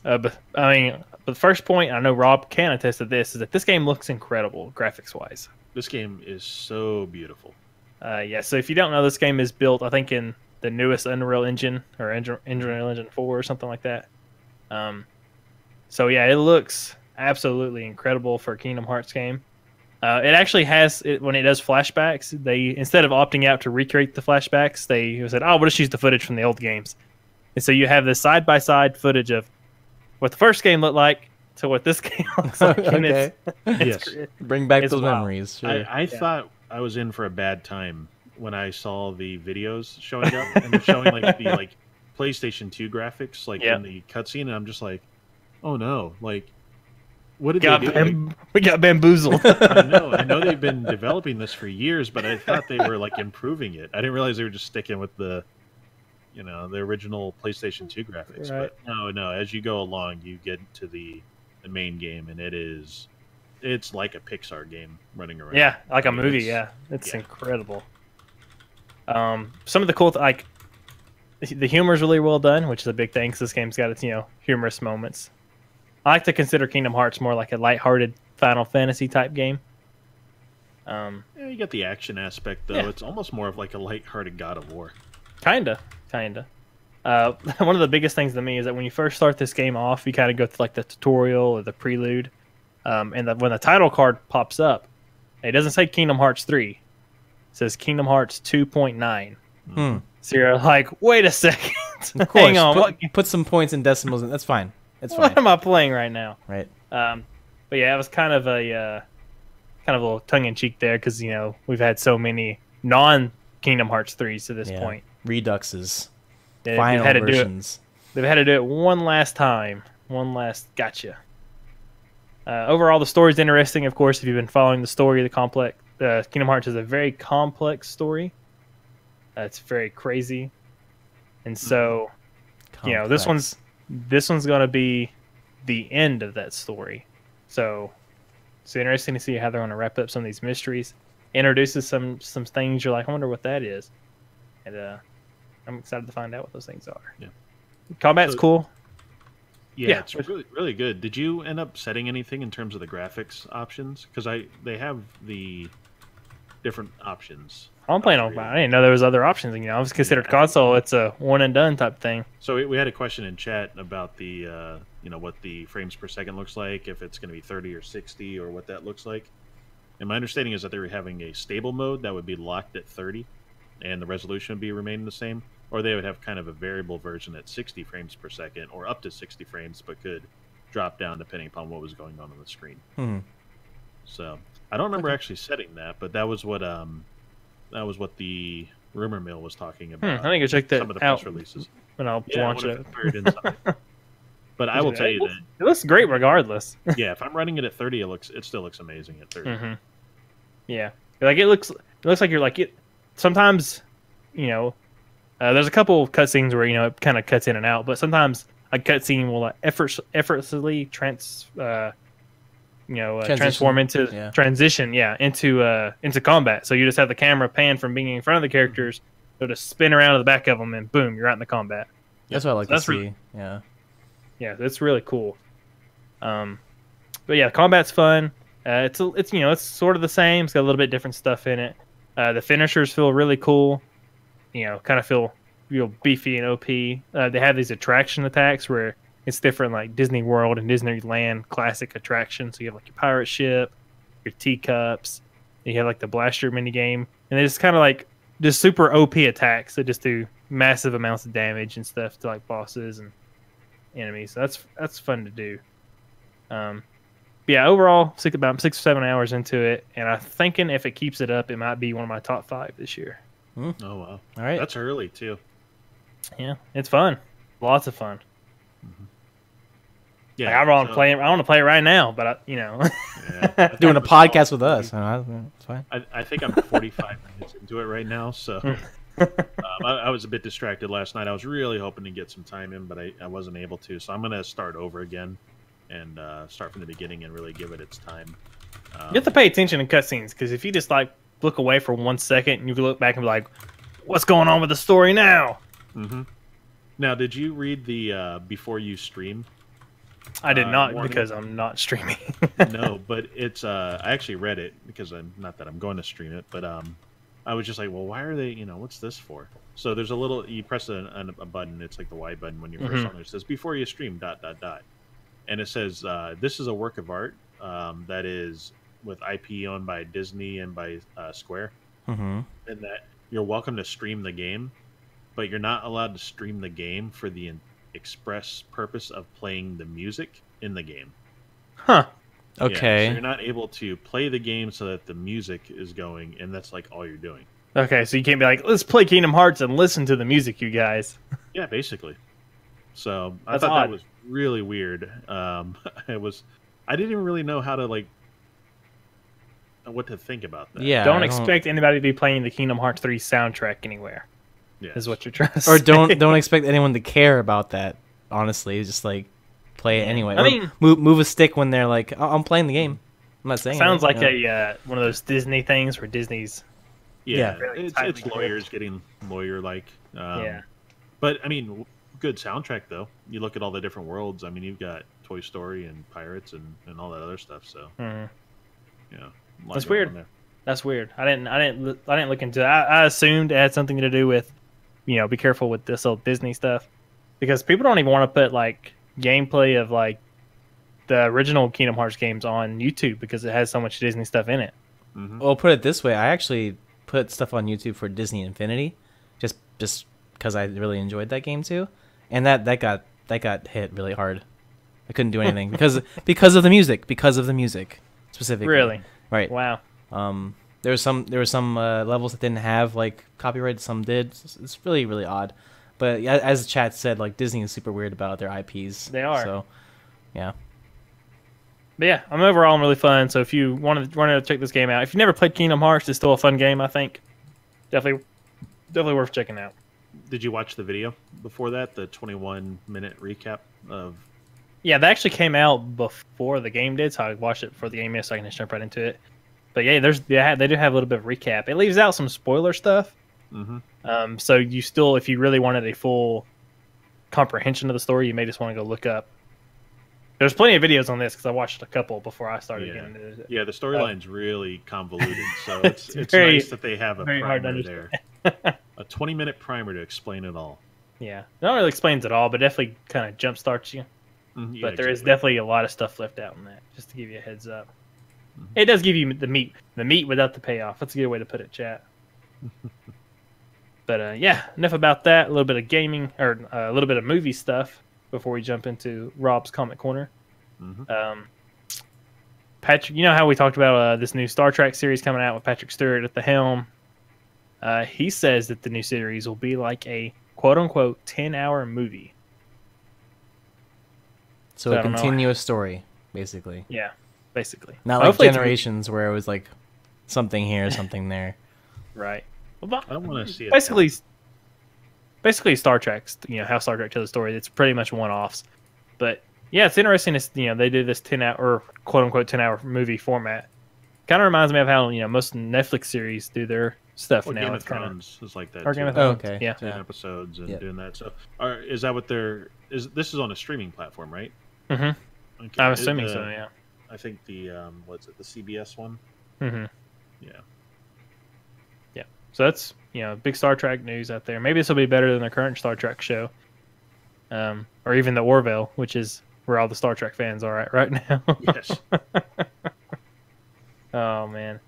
But I mean, the first point, I know Rob can attest to this, is that this game looks incredible graphics-wise. This game is so beautiful. Yeah, so if you don't know, this game is built, I think, in the newest Unreal Engine, or Unreal Engine 4 or something like that. So yeah, it looks absolutely incredible for a Kingdom Hearts game. It actually has, when it does flashbacks, they, instead of opting out to recreate the flashbacks, they said, oh, we'll just use the footage from the old games. And so you have this side-by-side footage of what the first game looked like to what this game looks like. And Okay. Yes. Bring back It's those wild. memories. Sure. I thought I was in for a bad time when I saw the videos showing up and they're showing like the PlayStation 2 graphics in the cutscene, and I'm just like, oh no, like what did they do? We got bamboozled. I know they've been developing this for years, but I thought they were like improving it. I didn't realize they were just sticking with the original PlayStation 2 graphics. Right. But no, as you go along, you get to the main game, and it's like a Pixar game running around. Yeah, like a movie. Yeah, it's incredible. Some of the cool, the humor is really well done, which is a big thing because this game's got its humorous moments. I like to consider Kingdom Hearts more like a lighthearted Final Fantasy type game. You get the action aspect though. Yeah. It's almost more of like a lighthearted God of War. Kinda. One of the biggest things to me is that when you first start this game off, you kind of go through like the tutorial or the prelude, and when the title card pops up, it doesn't say Kingdom Hearts 3. It says Kingdom Hearts 2.9. So you're like, wait a second. Of course, hang on. Put some points and decimals in. That's fine. It's fine. What am I playing right now? Right. But yeah, it was kind of a little tongue-in-cheek there because we've had so many non-Kingdom Hearts 3s to this point. Reduxes. Yeah, Final versions. They've had to do it one last time. One last gotcha. Overall, the story's interesting, of course, if you've been following the story. Kingdom Hearts is a very complex story. It's very crazy. And so, this one's going to be the end of that story. So, it's interesting to see how they're going to wrap up some of these mysteries. Introduces some things you're like, I wonder what that is. And I'm excited to find out what those things are. Yeah. Combat's cool. Yeah, it's really, really good. Did you end up setting anything in terms of the graphics options? Because they have the different options. I'm playing on. I didn't know there was other options. I was considered console. It's a one and done type thing. So we had a question in chat about the what the frames per second looks like, if it's going to be 30 or 60, or what that looks like. And my understanding is that they were having a stable mode that would be locked at 30, and the resolution would be remaining the same, or they would have kind of a variable version at 60 frames per second, or up to 60 frames, but could drop down depending upon what was going on the screen. So I don't remember actually setting that, but that was what the rumor mill was talking about. I think I checked that some of the out press releases. And I'll launch it. But I will tell you that it looks great regardless. Yeah, if I'm running it at 30, it still looks amazing at 30. Yeah, like it looks like you're like it. Sometimes, there's a couple cutscenes where it kind of cuts in and out, but sometimes a cutscene will effortlessly transform into transition, into combat. So you just have the camera pan from being in front of the characters, so to spin around to the back of them, and boom, you're out in the combat. That's what I like to see. Yeah, that's really cool. But yeah, the combat's fun. It's sort of the same. It's got a little bit different stuff in it. The finishers feel really cool. Kind of feel real beefy and OP. They have these attraction attacks where it's different, like Disney World and Disneyland classic attractions. So you have like your pirate ship, your teacups, you have like the blaster mini game, and it's kind of like just super OP attacks that just do massive amounts of damage and stuff to like bosses and enemies. So that's fun to do. Yeah, overall, about 6 or 7 hours into it, and I'm thinking if it keeps it up, it might be one of my top 5 this year. Oh wow! All right, that's early too. Yeah, it's fun, lots of fun. Mm-hmm. Yeah, like, I want to play it. I want to play it right now, but doing a podcast with us. It's fine. I think I'm 45 minutes into it right now, so I was a bit distracted last night. I was really hoping to get some time in, but I wasn't able to. So I'm going to start over again and start from the beginning and really give it its time. You have to pay attention to cutscenes, because if you just like look away for 1 second and you look back and be like, "What's going on with the story now?" Mm-hmm. Now, did you read the before you stream? I did not, warning? Because I'm not streaming. No, but it's I actually read it because I'm not that I'm going to stream it, but I was just like, well, why are they? What's this for? So there's a little. You press a button. It's like the Y button when you're first on there. It says before you stream ... And it says this is a work of art that is with IP owned by Disney and by Square, and that you're welcome to stream the game, but you're not allowed to stream the game for the express purpose of playing the music in the game. Huh. Okay. Yeah, so you're not able to play the game so that the music is going, and that's like all you're doing. Okay, so you can't be like, let's play Kingdom Hearts and listen to the music, you guys. Yeah, basically. So I That's thought odd. that was really weird. I didn't even really know how to what to think about that. Yeah. Don't expect anybody to be playing the Kingdom Hearts 3 soundtrack anywhere. Yes. Is what you're trying to say. Or don't expect anyone to care about that. Honestly, just like play it anyway. I mean, move a stick when they're like, oh, I'm playing the game. I'm not saying. Sounds like anything, a one of those Disney things where Disney's. Yeah, really it's lawyers getting lawyer-like. Yeah. But, I mean, good soundtrack, though. You look at all the different worlds. I mean, you've got Toy Story and Pirates and all that other stuff, so... That's weird. That's weird. I didn't look into it. I assumed it had something to do with, be careful with this old Disney stuff. Because people don't even want to put, like, gameplay of, like, the original Kingdom Hearts games on YouTube because it has so much Disney stuff in it. Mm-hmm. Well, put it this way. I actually put stuff on YouTube for Disney Infinity just because I really enjoyed that game too. And that got hit really hard. I couldn't do anything because of the music specifically. Really? Right. Wow. There were some levels that didn't have like copyright, some did. It's really, really odd. But yeah, as the chat said, like Disney is super weird about their IPs. They are. So, yeah. But yeah, I'm really fun. So if you want to check this game out, if you never played Kingdom Hearts, it's still a fun game. I think definitely worth checking out. Did you watch the video before that? The 21-minute recap of. Yeah, that actually came out before the game did, so I watched it before the game is, so I can just jump right into it. But yeah, they do have a little bit of recap. It leaves out some spoiler stuff. Mm-hmm. So you still, if you really wanted a full comprehension of the story, you may just want to go look up. There's plenty of videos on this because I watched a couple before I started getting into it. Yeah, the storyline's really convoluted, so it's very, nice that they have a primer there. A 20-minute primer to explain it all. Yeah, it not really explains it all, but definitely kind of jump starts you. Mm-hmm. But there is definitely a lot of stuff left out in that, just to give you a heads up. Mm-hmm. It does give you the meat without the payoff. That's a good way to put it, chat. But yeah, enough about that. A little bit of gaming, or a little bit of movie stuff before we jump into Rob's Comic Corner. Mm-hmm. Patrick, you know how we talked about this new Star Trek series coming out with Patrick Stewart at the helm? He says that the new series will be like a quote-unquote 10-hour movie. So a continuous story, basically. Yeah, basically. Not like Generations where it was like something here, something there. Right. Well, I don't want to see it. Basically Star Trek, how Star Trek tells the story, it's pretty much one-offs. But, yeah, it's interesting. It's, they do this 10-hour or quote unquote 10-hour movie format. Kind of reminds me of how most Netflix series do their stuff now. Game of It's kinda, Thrones is like that or too. Game of Oh, Thrones. okay. Yeah. 10 episodes and Yep. doing that. So, is that what this is on a streaming platform, right? Mm-hmm. Okay. I'm assuming so. Yeah. I think the what's it, the CBS one? Mm-hmm. Yeah. Yeah. So that's big Star Trek news out there. Maybe this will be better than the current Star Trek show, or even the Orville, which is where all the Star Trek fans are at right now. Yes. Oh man.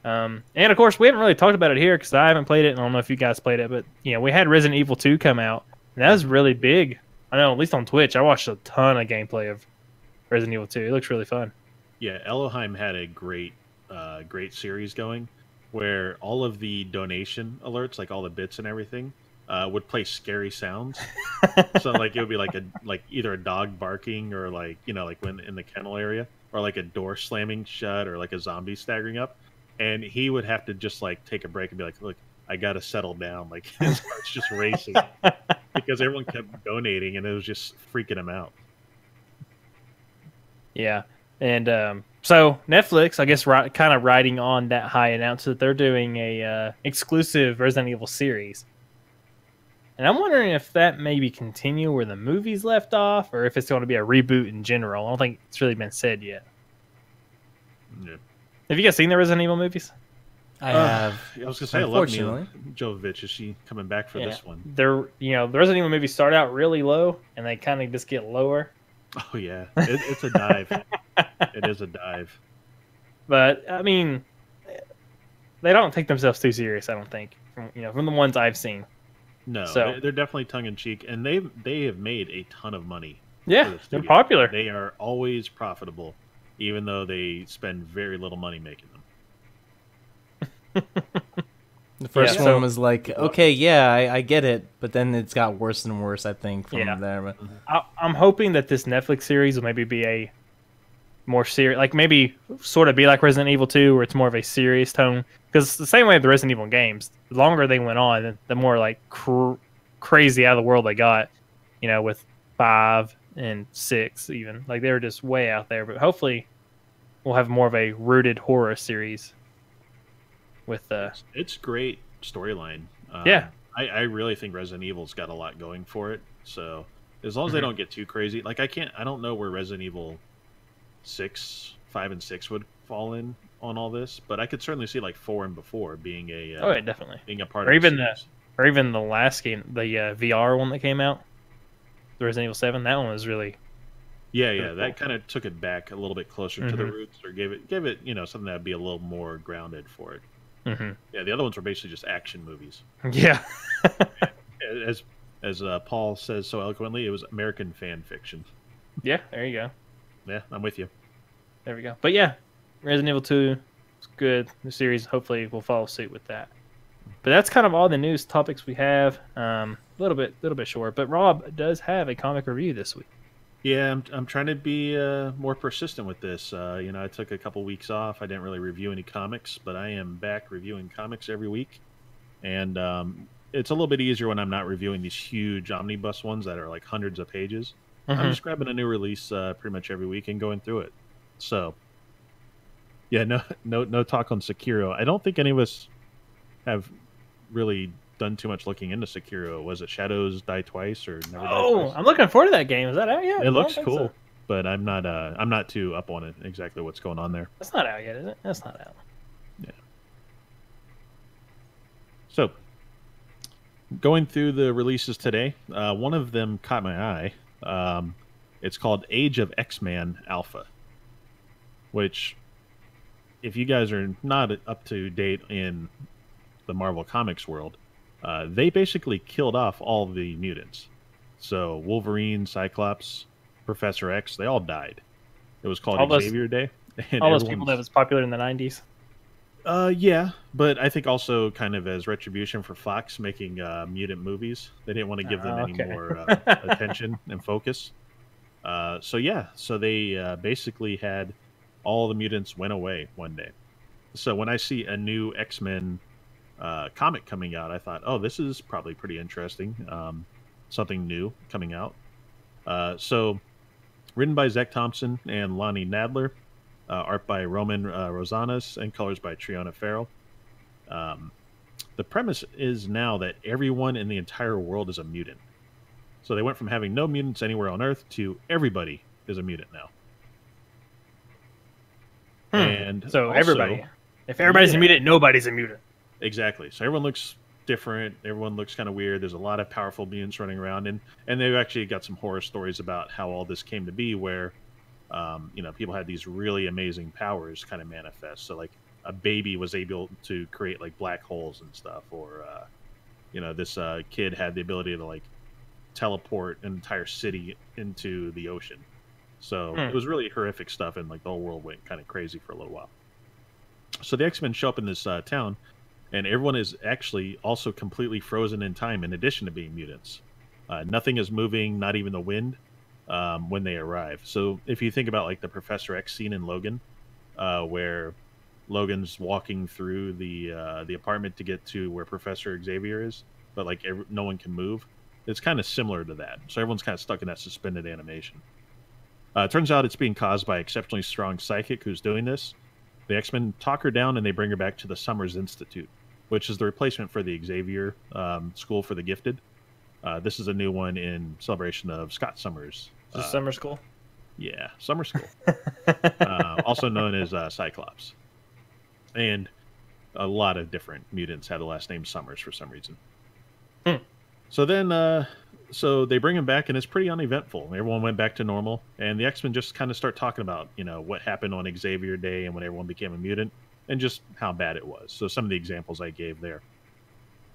And of course we haven't really talked about it here because I haven't played it, and I don't know if you guys played it, but we had Resident Evil 2 come out, and that was really big. I know, at least on Twitch, I watched a ton of gameplay of Resident Evil 2. It looks really fun. Yeah, Elohim had a great series going, where all of the donation alerts, like all the bits and everything, would play scary sounds. So like it would be like either a dog barking or like when in the kennel area, or like a door slamming shut, or like a zombie staggering up, and he would have to just like take a break and be like, "Look, I gotta settle down." Like his heart's just racing because everyone kept donating, and it was just freaking him out. Yeah. And so Netflix, I guess, kind of riding on that high, announced that they're doing a exclusive Resident Evil series. And I'm wondering if that maybe continue where the movies left off, or if it's going to be a reboot in general. I don't think it's really been said yet. Yeah. Have you guys seen the Resident Evil movies? I have. I was gonna say, I love Unfortunately. Mila Jovovich. Is she coming back for this one? They're the Resident Evil movies start out really low, and they kind of just get lower. Oh yeah, it's a dive. It is a dive. But I mean, they don't take themselves too serious. I don't think from the ones I've seen. No, So- they're definitely tongue in cheek, and they have made a ton of money. Yeah, for the they're studio. popular. They are always profitable, even though they spend very little money making them. The first Yeah, one so- was like, okay, yeah, I get it, but then it's got worse and worse, I think, from Yeah. there. But I'm hoping that this Netflix series will maybe be a more serious, like maybe sort of be like Resident Evil 2, where it's more of a serious tone. Because the same way with the Resident Evil games, the longer they went on, the more like crazy out of the world they got. With 5 and 6, even like they were just way out there. But hopefully, we'll have more of a rooted horror series. With It's great storyline. Yeah. I really think Resident Evil's got a lot going for it. So as long as they don't get too crazy, like I don't know where Resident Evil 5 and 6 would fall in on all this, but I could certainly see like 4 and before being a oh yeah, definitely. being a part Or of even series. or even the last game, the VR one that came out, the Resident Evil 7. That one was really Yeah, Pretty that cool. kind of took it back a little bit closer to the roots, or gave it something that'd be a little more grounded for it. Mm-hmm. Yeah, the other ones were basically just action movies. Yeah. As Paul says so eloquently, it was American fan fiction. Yeah, there you go. Yeah, I'm with you. There we go. But yeah, Resident Evil 2 is good. The series hopefully will follow suit with that. But that's kind of all the news topics we have. A little bit short. But Rob does have a comic review this week. Yeah, I'm trying to be more persistent with this. I took a couple weeks off. I didn't really review any comics, but I am back reviewing comics every week. And it's a little bit easier when I'm not reviewing these huge omnibus ones that are like hundreds of pages. I'm just grabbing a new release pretty much every week and going through it. So, yeah, no talk on Sekiro. I don't think any of us have really done too much looking into Sekiro. Was it Shadows Die Twice or Never Die Twice? I'm looking forward to that game. Is that out yet? It looks I don't think cool, so. but I'm not too up on it exactly what's going on there. That's not out yet, is it? That's not out. So, going through the releases today, one of them caught my eye. It's called Age of X-Man Alpha, which, if you guys are not up to date in the Marvel Comics world, they basically killed off all the mutants. So Wolverine, Cyclops, Professor X, they all died. It was called All those- Xavier Day. And All those people everyone's- that was popular in the 90s. Yeah, but I think also kind of as retribution for Fox making mutant movies. They didn't want to give them any Okay. more attention and focus. So they basically had all the mutants went away one day. So when I see a new X-Men comic coming out, I thought, oh, this is probably pretty interesting. Something new coming out. So Written by Zach Thompson and Lonnie Nadler. Art by Roman Rosanas and colors by Triona Farrell. The premise is now that everyone in the entire world is a mutant. So they went from having no mutants anywhere on Earth to everybody is a mutant now. And so also, everybody. If everybody's a mutant, nobody's a mutant. Exactly. So everyone looks different. Everyone looks kind of weird. There's a lot of powerful mutants running around, and they've actually got some horror stories about how all this came to be, where people had these really amazing powers kind of manifest. So like a baby was able to create like black holes and stuff, or this kid had the ability to like teleport an entire city into the ocean. So it was really horrific stuff, and like the whole world went kind of crazy for a little while. So the X-Men show up in this town, and everyone is actually also completely frozen in time in addition to being mutants. Nothing is moving, not even the wind, when they arrive. So if you think about like the Professor X scene in Logan, where Logan's walking through the apartment to get to where Professor Xavier is, but like no one can move. It's kind of similar to that. So everyone's kind of stuck in that suspended animation. It turns out it's being caused by exceptionally strong psychic who's doing this. The X-Men talk her down and they bring her back to the Summers Institute, which is the replacement for the Xavier School for the Gifted. This is a new one in celebration of Scott Summers. Is this summer school? Yeah, summer school. Also known as Cyclops. And a lot of different mutants had the last name Summers for some reason. So then, so they bring him back, and it's pretty uneventful. Everyone went back to normal, and the X-Men just kind of start talking about, what happened on Xavier Day and when everyone became a mutant, and just how bad it was. So some of the examples I gave there.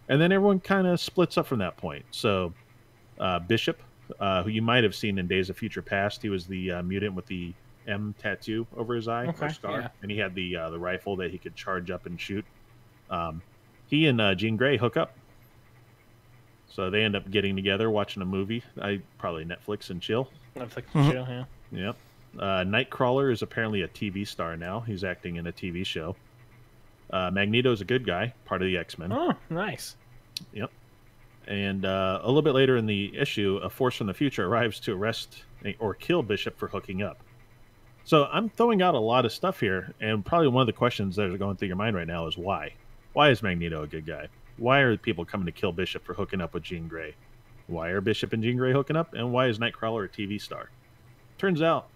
And then everyone kind of splits up from that point. So Bishop, who you might have seen in Days of Future Past, he was the mutant with the M tattoo over his eye, or scar, yeah. And he had the rifle that he could charge up and shoot. He and Jean Grey hook up. So they end up getting together, watching a movie. Probably Netflix and chill. Netflix and chill, yeah. Yep. Nightcrawler is apparently a TV star now. He's acting in a TV show. Magneto's a good guy, part of the X-Men. Oh, nice. Yep. And a little bit later in the issue, a force from the future arrives to arrest or kill Bishop for hooking up. So I'm throwing out a lot of stuff here, and probably one of the questions that are going through your mind right now is why? Why is Magneto a good guy? Why are people coming to kill Bishop for hooking up with Jean Grey? Why are Bishop and Jean Grey hooking up? And why is Nightcrawler a TV star? Turns out,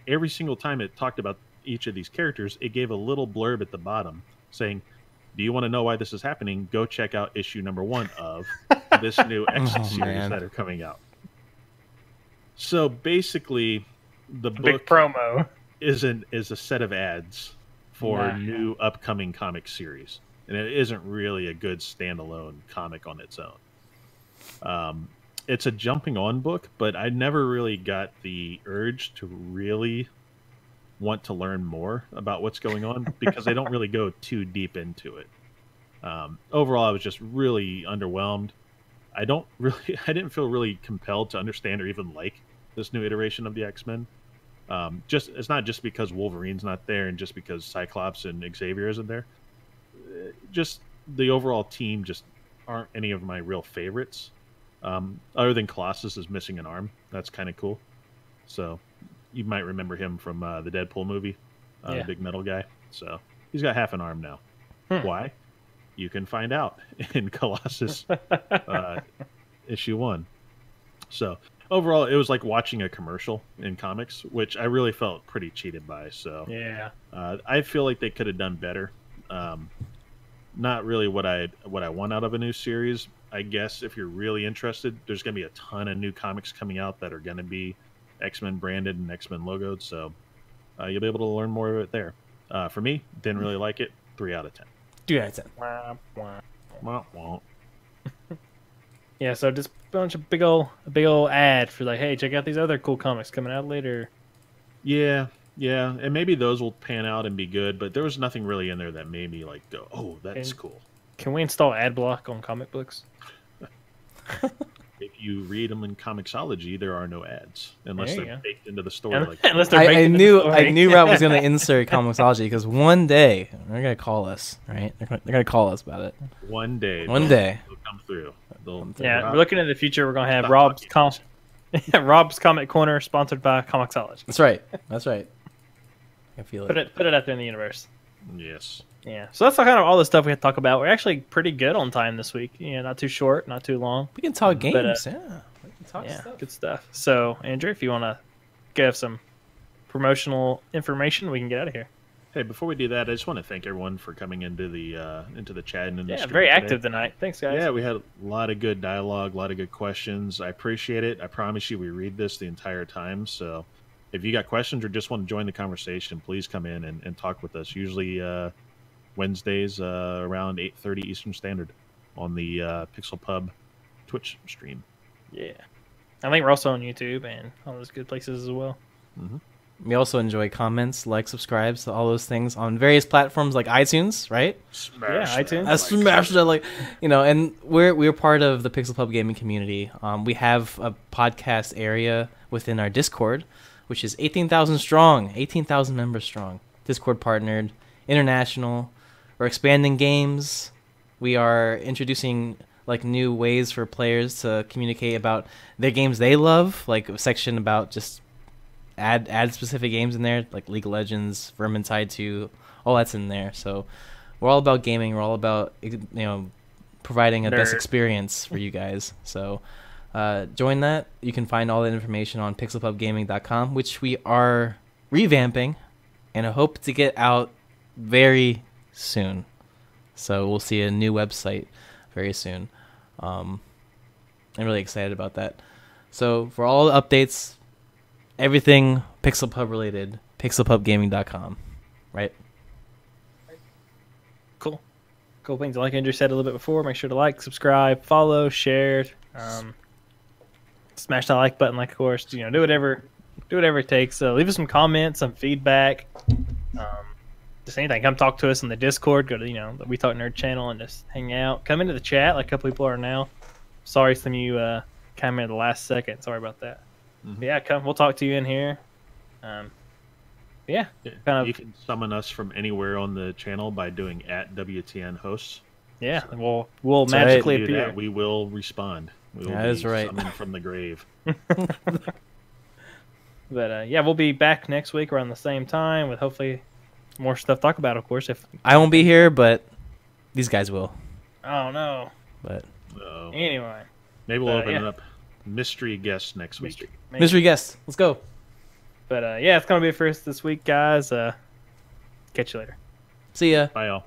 every single time it talked about each of these characters, it gave a little blurb at the bottom saying, do you want to know why this is happening? Go check out issue number 1 of this new X series that are coming out. So basically, the book big promo is a set of ads for new upcoming comic series. And it isn't really a good standalone comic on its own. It's a jumping on book, but I never really got the urge to really want to learn more about what's going on because they don't really go too deep into it. Overall, I was just really underwhelmed. I didn't feel really compelled to understand or even like this new iteration of the X-Men. It's not just because Wolverine's not there and just because Cyclops and Xavier isn't there. Just the overall team just aren't any of my real favorites. Other than Colossus is missing an arm. That's kind of cool. So you might remember him from the Deadpool movie, the big metal guy. So he's got half an arm now. Why? You can find out in Colossus issue 1. So overall, it was like watching a commercial in comics, which I really felt pretty cheated by. So yeah, I feel like they could have done better. Not really what I want out of a new series. I guess if you're really interested, there's going to be a ton of new comics coming out that are going to be X-Men branded and X-Men logoed, so you'll be able to learn more of it there. For me, didn't really like it. 3 out of 10. 2 out of 10. Wah, wah. Yeah, so just a bunch of big old ad for like, hey, check out these other cool comics coming out later. Yeah, and maybe those will pan out and be good, but there was nothing really in there that made me like go, oh, that's cool. Can we install ad block on comic books? If you read them in Comixology, there are no ads unless they're baked into the story. I knew Rob was going to insert Comixology because one day they're going to call us, right? They're going to call us about it. One day, they'll come through. We're looking at the future. We're going to have Rob's Rob's Comic Corner, sponsored by Comixology. That's right. That's right. I feel it. Put it out there in the universe. Yes. Yeah. So that's kind of all the stuff we had to talk about. We're actually pretty good on time this week. Yeah, not too short, not too long. We can talk games. But, yeah. We can talk stuff. Good stuff. So, Andrew, if you want to give some promotional information, we can get out of here. Hey, before we do that, I just want to thank everyone for coming into the chat and Yeah, very active tonight. Thanks, guys. Yeah, we had a lot of good dialogue, a lot of good questions. I appreciate it. I promise you, we read this the entire time. So, if you got questions or just want to join the conversation, please come in and talk with us. Usually Wednesdays around 8:30 Eastern Standard on the PixelPub Twitch stream. Yeah, I think we're also on YouTube and all those good places as well. Mm-hmm. We also enjoy comments, like, subscribes, all those things on various platforms like iTunes, right? Smash iTunes. I smashed that, like, and we're part of the PixelPub gaming community. We have a podcast area within our Discord, which is 18,000 strong, 18,000 members strong. Discord partnered, international. We're expanding games. We are introducing new ways for players to communicate about their games they love, like a section about just add specific games in there, like League of Legends, Vermintide 2, all that's in there. So we're all about gaming. We're all about providing a best experience for you guys. So join that. You can find all that information on pixelpubgaming.com, which we are revamping, and I hope to get out very soon. So we'll see a new website very soon. I'm really excited about that. So for all the updates, everything PixelPub related, pixelpubgaming.com, right? Cool things. Like Andrew said a little bit before, make sure to like, subscribe, follow, share, smash that like button, of course. Do whatever it takes. Leave us some comments, some feedback, just anything. Come talk to us on the Discord. Go to the We Talk Nerd channel and just hang out. Come into the chat like a couple people are now. Sorry, some of you came in at the last second. Sorry about that. Mm-hmm. Yeah, come. We'll talk to you in here. You can summon us from anywhere on the channel by doing @WTN hosts. Yeah, so we'll magically appear. We will respond. We will be summoned from the grave. But we'll be back next week around the same time with hopefully more stuff to talk about. Of course, if I won't be here, but these guys will. Oh no! But anyway, maybe we'll open it up. Mystery guest next week. Mystery guest. Let's go. But it's gonna be it for us this week, guys. Catch you later. See ya. Bye, y'all.